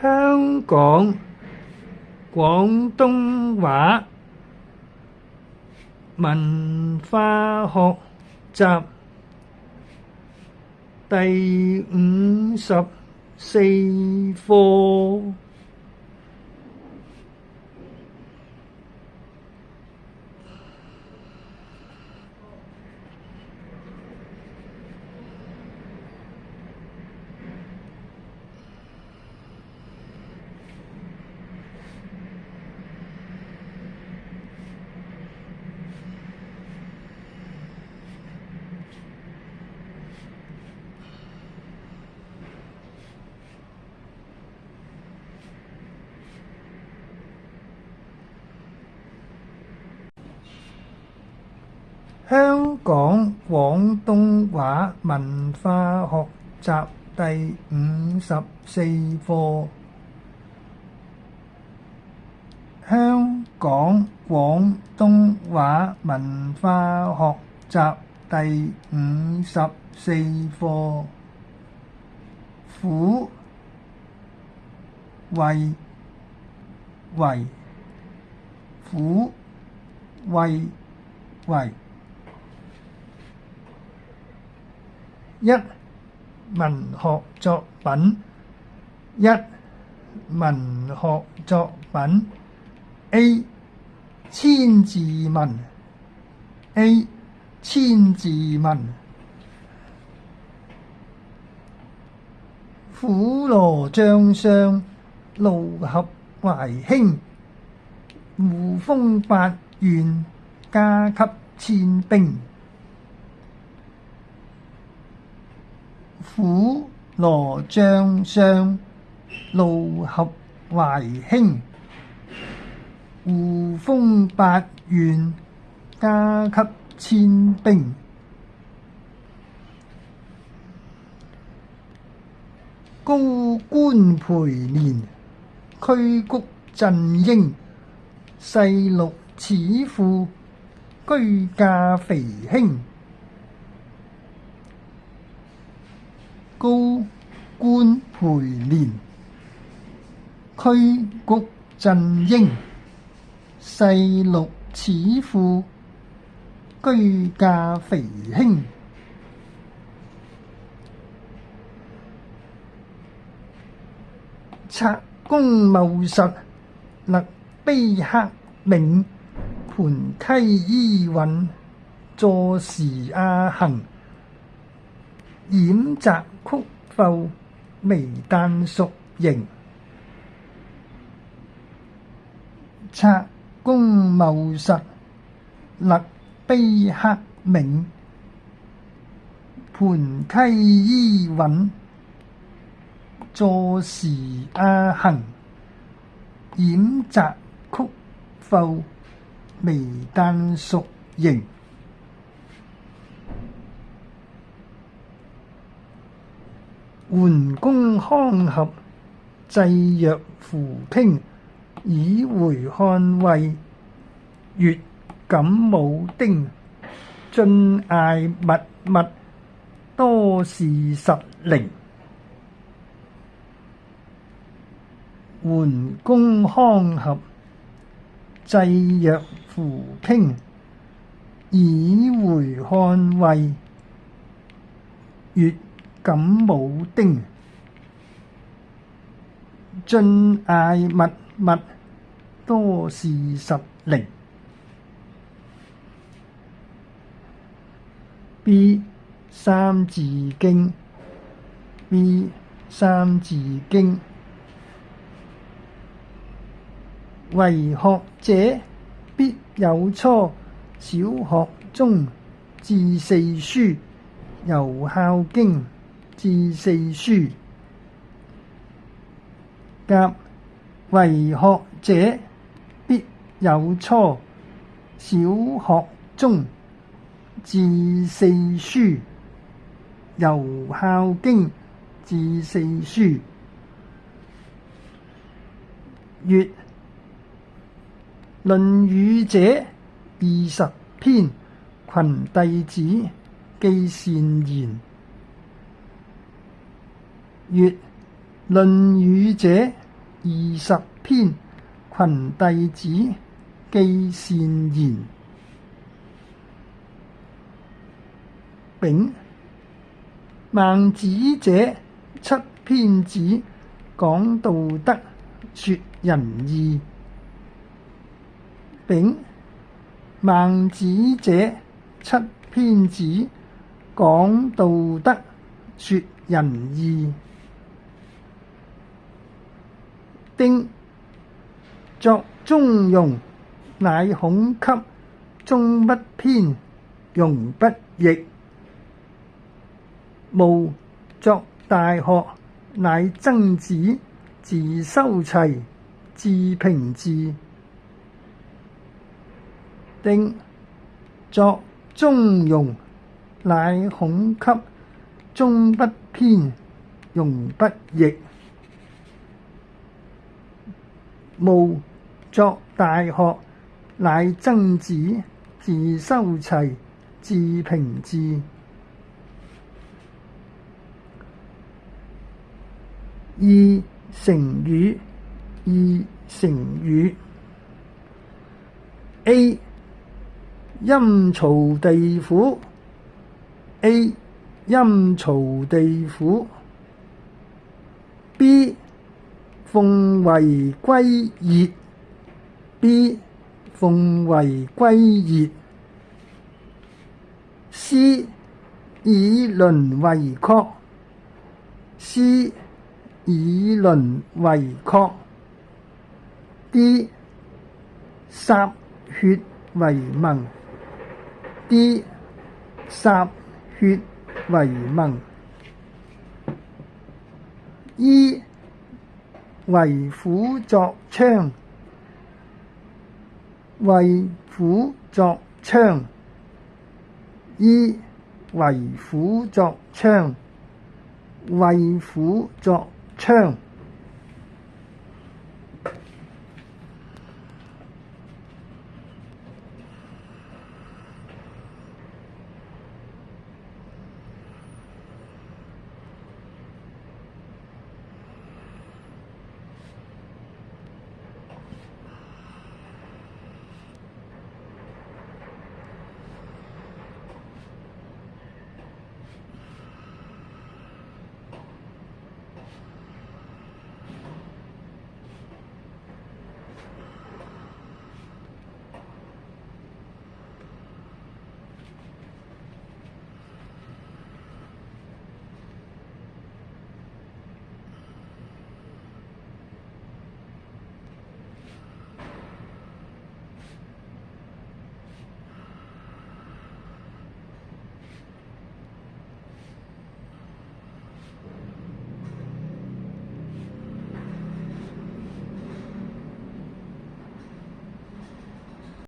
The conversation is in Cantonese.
香港廣東話文化學習第54課。香港廣東話文化學習第54課。香港廣東話文化學習第54課。苦為苦為一文學作品A 千字文虎羅將相怒合懷兄，胡風八縣加給千兵。虎羅將相怒合懷兄，胡風八縣加給千兵。高官培年，驅谷振英，細祿始賦，居駕肥兄。高官培年，驅谷振英，細祿始賦，居駕肥兄。賊公謬實，勒卑克冥，盤溪伊尹，坐時阿衡，偃澤曲阜，微旦屬刑。賊公謬實，勒卑克冥，盤溪伊尹，坐時阿衡，偃澤曲阜，微旦屬刑。桓公康合，祭若夫傾，以回漢魏，越錦武丁，晉艾密，多士實陵。桓公康合，祭若夫傾，以回漢魏，越錦武丁，晉艾密，多士實陵。B 三字經。為學者，必有初，小學宗至四書，由孝經至四書。甲為學者，必有初，小學宗至四書，由孝經至四書。乙論語者20篇，群弟子，記善言。乙論語者20篇，群弟子記善言。丙，孟子者七篇子，講道德，說仁義。丙，孟子者七篇子，講道德，說仁義。丁，作中庸，乃孔給，終不偏，庸不逆。戊，作大學，乃曾子，自修齊，至平治。丁，作中庸，乃孔給，終不偏，庸不逆。戊，作大學，乃曾子，自修齊，至平治。二、成語。二、成語。A. 陰曹地府。A. 陰曹地府。B. 奉為圭臬。B. 奉為圭臬。C. 以鄰為壑。C. 以鄰為壑。D. 歃血為盟。D. 歃血為盟。E. 為虎作倀。為虎作倀。E. 為虎作倀。為虎作倀。